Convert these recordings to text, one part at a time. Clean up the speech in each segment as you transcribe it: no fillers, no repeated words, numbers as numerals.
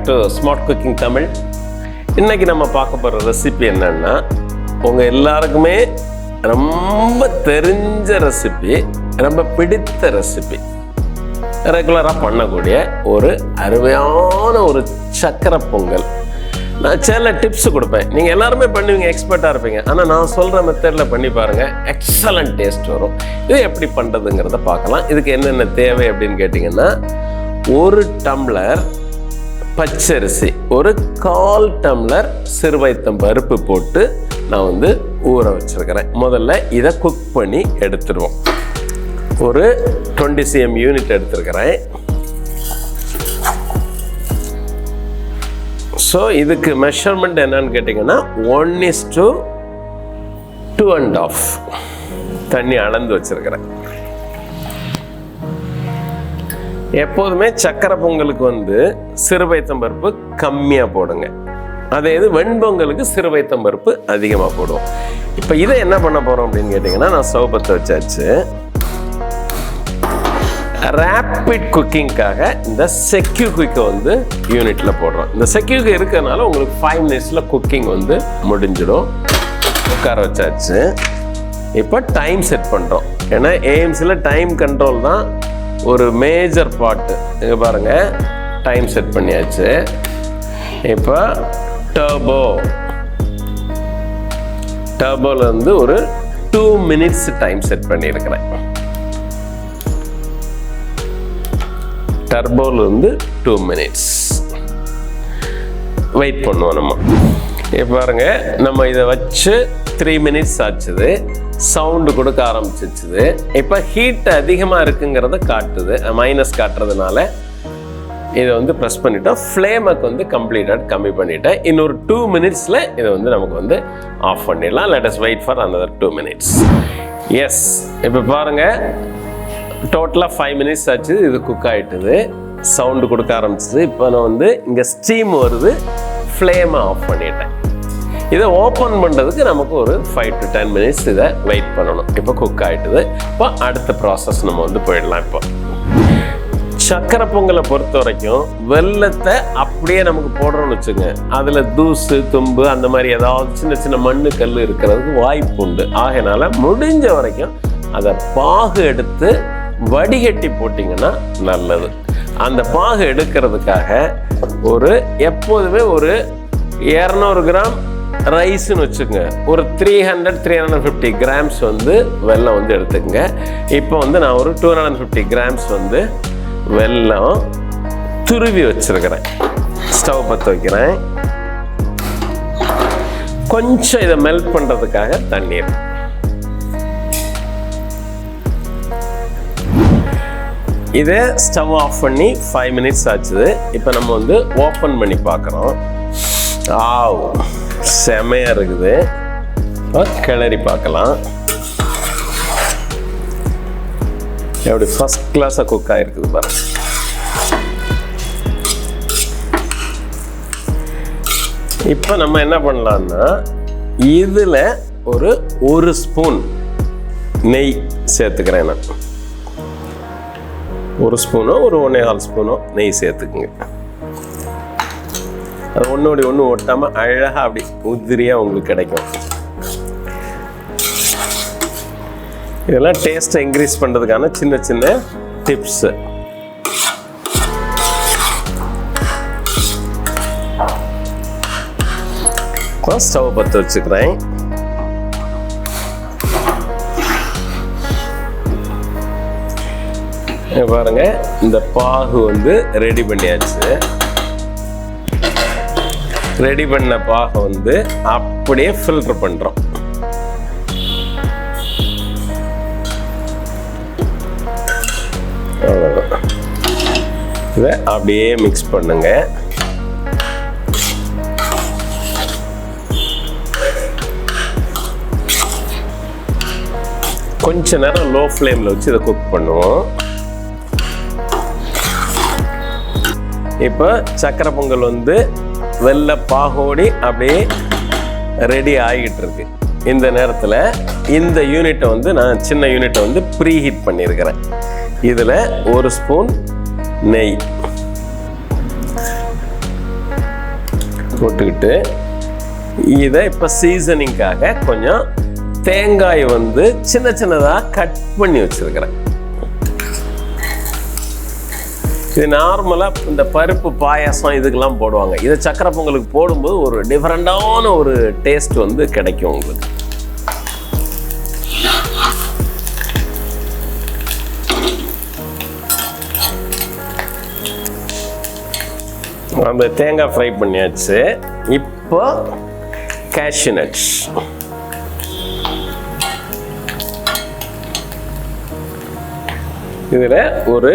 To smart cooking Tamil. இன்றைக்கி நம்ம பார்க்க போகிற ரெசிபி என்னென்னா, உங்கள் எல்லாருக்குமே ரொம்ப தெரிஞ்ச ரெசிபி, ரொம்ப பிடித்த ரெசிபி, ரெகுலராக பண்ணக்கூடிய ஒரு அருமையான ஒரு சக்கரை பொங்கல். நான் சில டிப்ஸ் கொடுப்பேன், நீங்கள் எல்லாருமே பண்ணுவீங்க, எக்ஸ்பர்ட்டாக இருப்பீங்க. ஆனால் நான் சொல்கிற மெத்தடில் பண்ணி பாருங்கள், எக்ஸலண்ட் டேஸ்ட் வரும். இது எப்படி பண்ணுறதுங்கிறத பார்க்கலாம். இதுக்கு என்னென்ன தேவை அப்படின்னு கேட்டிங்கன்னா, 1 டம்ளர் பச்சரிசி, 1/4 டம்ளர் சிறுவைத்தம் பருப்பு போட்டு நான் ஊற வச்சுருக்கிறேன். முதல்ல இதை குக் பண்ணி எடுத்துடுவோம். ஒரு 20 cm யூனிட் எடுத்துருக்கிறேன். ஸோ இதுக்கு மெஷர்மெண்ட் என்னன்னு கேட்டிங்கன்னா 1:2.5 தண்ணி அளந்து வச்சுருக்கிறேன். எப்போதுமே சக்கரை பொங்கலுக்கு சிறுவைத்தம் பருப்பு கம்மியாக போடுங்க. அதே இது வெண்பொங்கலுக்கு சிறுவைத்தம் பருப்பு அதிகமாக போடுவோம். இப்போ இதை என்ன பண்ண போகிறோம் அப்படின்னு கேட்டிங்கன்னா, நான் ஸ்டவ் பற்ற வச்சாச்சு. ரேப்பிட் குக்கிங்காக இந்த செக்யூ குயிக்கை யூனிட்டில் போடுறோம். இந்த செக்யூ குயிக் இருக்கிறதுனால உங்களுக்கு 5 minutesல குக்கிங் முடிஞ்சிடும். உட்கார வச்சாச்சு. இப்போ டைம் செட் பண்ணுறோம். ஏன்னா ஏஎம்சியில் டைம் கண்ட்ரோல் தான் ஒரு மேஜர் பார்ட்டு. இங்கே பாருங்கள், டைம் செட் பண்ணியாச்சு. இப்போ டர்போவில் ஒரு 2 minutes டைம் செட் பண்ணியிருக்கிறேன். டர்போவில் 2 minutes வெயிட் பண்ணுவோம் நம்ம. இப்போ பாருங்க, நம்ம இதை வச்சு 3 minutes ஆச்சுது. சவுண்டு கொடுக்க ஆரம்பிச்சிச்சுது. இப்போ ஹீட் அதிகமாக இருக்குங்கிறத காட்டுது, மைனஸ் காட்டுறதுனால இதை ப்ரெஸ் பண்ணிட்டோம். ஃப்ளேமுக்கு கம்ப்ளீட்டாக கம்மி பண்ணிட்டேன். இன்னொரு 2 minutesல இதை நமக்கு ஆஃப் பண்ணிடலாம். Let us wait for another 2 minutes. Yes, இப்போ பாருங்கள், டோட்டலாக 5 minutes ஆச்சு. இது குக் ஆகிட்டுது, சவுண்டு கொடுக்க ஆரம்பிச்சிது. இப்போ நான் இங்கே ஸ்டீம் வருது, ஃப்ளேமை ஆஃப் பண்ணிட்டேன். இதை ஓப்பன் பண்ணுறதுக்கு நமக்கு ஒரு 5 to 10 minutes இதை வெயிட் பண்ணணும். இப்போ குக் ஆகிட்டுது. இப்போ அடுத்த ப்ராசஸ் நம்ம போயிடலாம். இப்போ சக்கரை பொங்கலை பொறுத்த வரைக்கும் வெல்லத்தை அப்படியே நமக்கு போடுறோம்னு வச்சுங்க, அதில் தூசு தும்பு அந்த மாதிரி ஏதாவது சின்ன சின்ன மண்ணு கல் இருக்கிறதுக்கு வாய்ப்பு உண்டு. ஆகையினால முடிஞ்ச வரைக்கும் அதை பாகு எடுத்து வடிகட்டி போட்டிங்கன்னா நல்லது. அந்த பாகு எடுக்கிறதுக்காக எப்போதுமே ஒரு 200 கிராம் ரைஸ்ன்னு வச்சுக்கோங்க, ஒரு 300-350 கிராம்ஸ் வெல்லம் எடுத்துக்கங்க. இப்போ நான் ஒரு 250 கிராம்ஸ் வெல்லம் துருவி வச்சிருக்கிறேன். ஸ்டவ் பற்ற வைக்கிறேன். கொஞ்சம் இதை மெல்ட் பண்ணுறதுக்காக தண்ணீர். இதை ஸ்டவ் ஆஃப் பண்ணி 5 minutes ஆச்சுது. இப்போ நம்ம ஓப்பன் பண்ணி பார்க்குறோம். செமையாக இருக்குது. கிளறி பார்க்கலாம். எப்படி ஃபர்ஸ்ட் கிளாஸாக குக் ஆகிருக்குது பாருங்க. இப்போ நம்ம என்ன பண்ணலான்னா, இதில் ஒரு ஸ்பூன் நெய் சேர்த்துக்கிறேன். நான் 1 ஸ்பூனோ ஒரு 1.25 ஸ்பூனோ நெய் சேர்த்துக்குங்க. அது ஒன்றோடி ஒன்று ஒட்டாமல் அழகாக அப்படி உதிரியாக உங்களுக்கு கிடைக்கும். இதெல்லாம் டேஸ்ட்டை இன்க்ரீஸ் பண்ணுறதுக்கான சின்ன சின்ன டிப்ஸு. ஸ்டவ் பற்ற வச்சுக்கிறேன். பாருங்க, இந்த பாகு ரெடி பண்ணியாச்சு. ரெடி பண்ண பாகை அப்படியே ஃபில்டர் பண்ணுறோம். இதை அப்படியே மிக்ஸ் பண்ணுங்க. கொஞ்ச நேரம் லோ ஃப்ளேமில் வச்சு இதை குக் பண்ணுவோம். இப்போ சக்கரை பொங்கல் வெள்ளை பாகோடி அப்படியே ரெடி ஆகிட்டு இருக்கு. இந்த நேரத்தில் இந்த யூனிட்டை நான் சின்ன யூனிட்டை ப்ரீ ஹீட் பண்ணியிருக்கிறேன். இதில் 1 ஸ்பூன் நெய், போட்டுக்கிட்டு இதை இப்போ சீசனிங்காக கொஞ்சம் தேங்காய் வந்து சின்ன சின்னதாக கட் பண்ணி வச்சிருக்கிறேன். இது நார்மலாக இந்த பருப்பு பாயாசம் இதுக்கெல்லாம் போடுவாங்க. இதை சக்கரை பொங்கலுக்கு போடும்போது ஒரு டிஃப்ரெண்டான ஒரு டேஸ்ட் வந்து கிடைக்கும் உங்களுக்கு. அந்த தேங்காய் ஃப்ரை பண்ணியாச்சு. இப்போ கேஷ்யூ நட்ஸ், இதில் ஒரு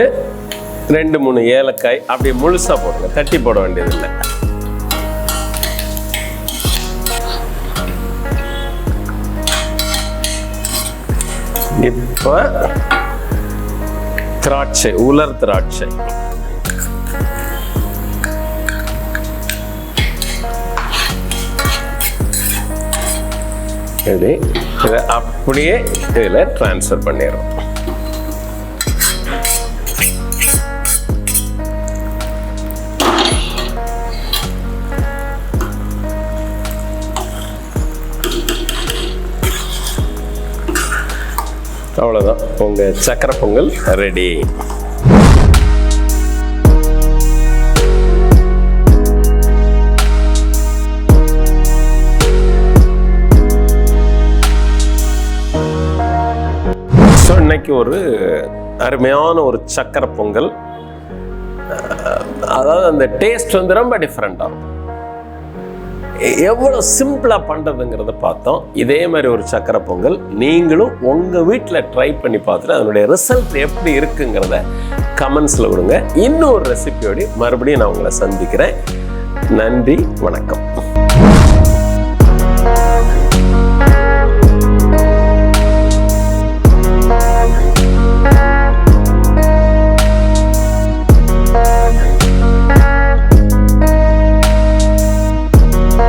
2-3 ஏலக்காய் அப்படியே முழுசா போடுங்க, தட்டி போட வேண்டியதில்லை. இப்போ திராட்சை, உலர் திராட்சை, இதை அப்படியே இதில் டிரான்ஸ்ஃபர் பண்ணிடுறோம். அவ்வளோதான், உங்கள் சக்கரை பொங்கல் ரெடி. ஸோ இன்னைக்கு ஒரு அருமையான ஒரு சக்கரை பொங்கல். அதாவது அந்த டேஸ்ட் வந்து ரொம்ப டிஃப்ரெண்டாக இருக்கும். எவ்வளோ சிம்பிளாக பண்ணுறதுங்கிறத பார்த்தோம். இதே மாதிரி ஒரு சக்கரை பொங்கல் நீங்களும் உங்கள் வீட்டில் ட்ரை பண்ணி பார்த்துட்டு அதனுடைய ரிசல்ட் எப்படி இருக்குங்கிறத கமெண்ட்ஸில் கொடுங்க. இன்னும் ஒரு ரெசிபியோடு மறுபடியும் நான் உங்களை சந்திக்கிறேன். நன்றி, வணக்கம்.